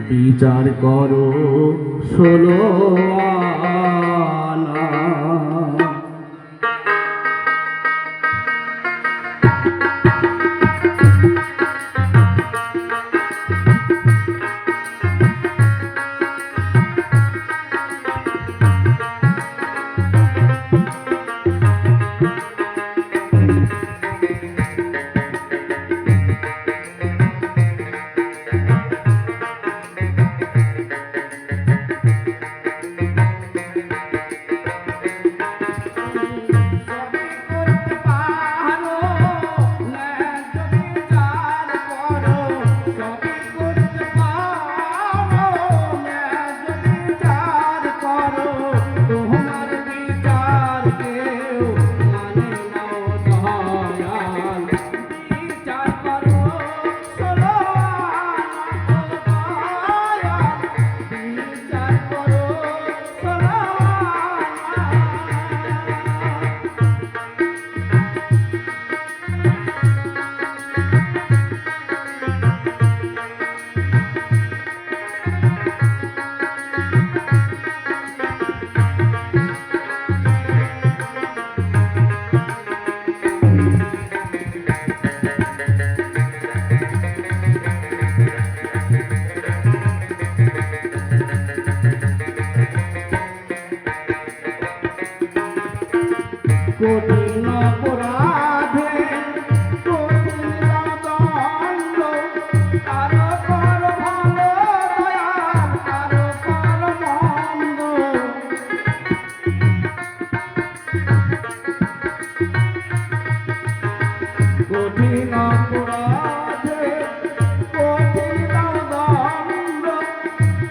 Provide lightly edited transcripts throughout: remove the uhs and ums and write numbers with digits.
বিচার করো 16 আনা। কঠিন অপরাধে কঠিন দণ্ড, কারো কর ভালো দয়াল, কারো কর মন্দ। কঠিন অপরাধে কঠিন দণ্ড,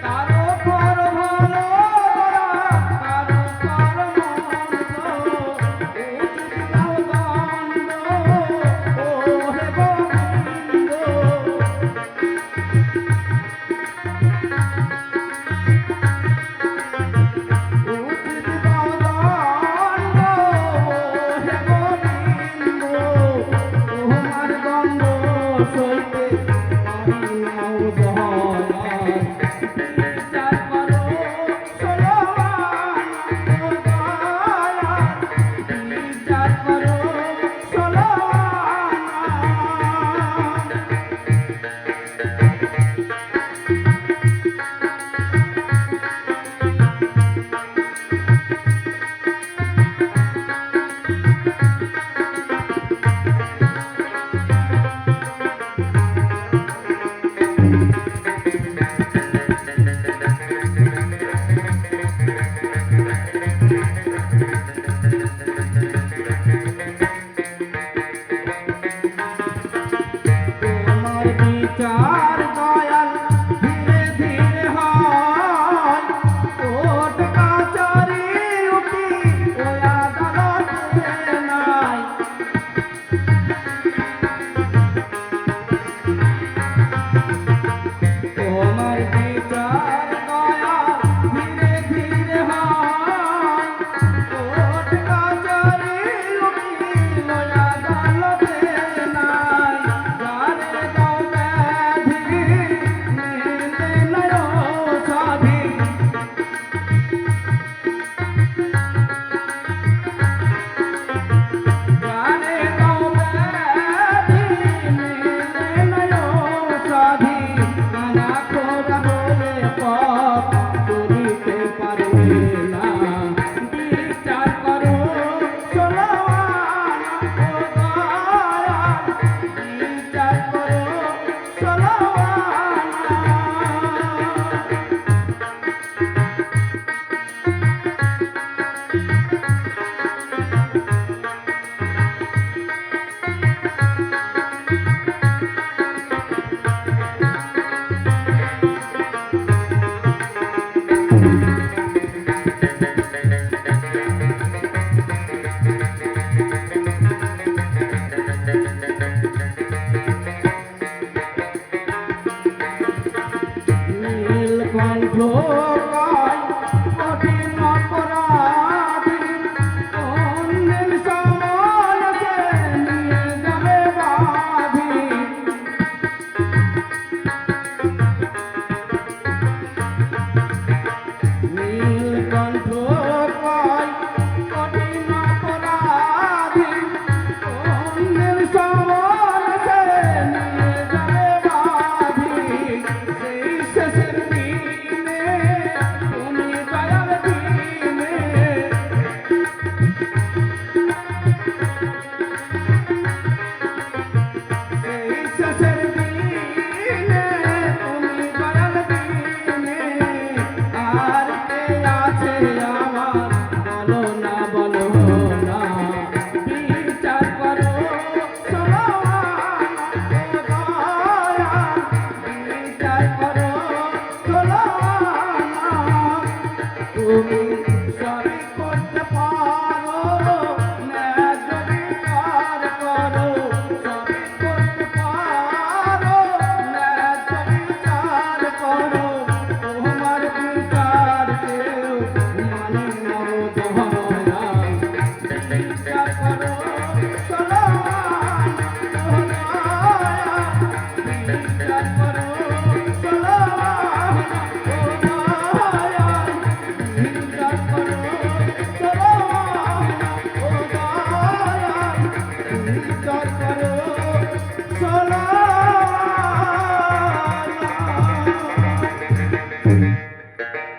কারো কর ভালো দয়াল, কারো কর বিচার দয়াল ধীরে ধীরে হয়, কোর্ট কাচারি উকিল ওই আদালতে নাই। তোমার বিচার দয়াল ধীরে ধীরে হয়, কোর্ট কাচারি উকিল ওই আদালতে নাই। যারে দাও ব্যাধি নিতে নয় সাধি, যারে দাও ব্যাধি নিতে নয় সাধি, কানা খোদা বলে পাপ করিতে পারবে না। বিচার করো 16 আনা ও দয়াল, বিচার করো 16 আনা। নীলকণ্ঠ গায় কঠিন অপরাধী, অন্যের সমান সে নিয়ে যাবে বাধি। বিচার করো সোলানা তুমি সবই করতে পারো ন্যায্য বিচার করো সবই করতে পারো ন্যায্য বিচার করো তোমার বিচার কেউ মানে না দোহারা বিচার করো সোলানা বিচার করো God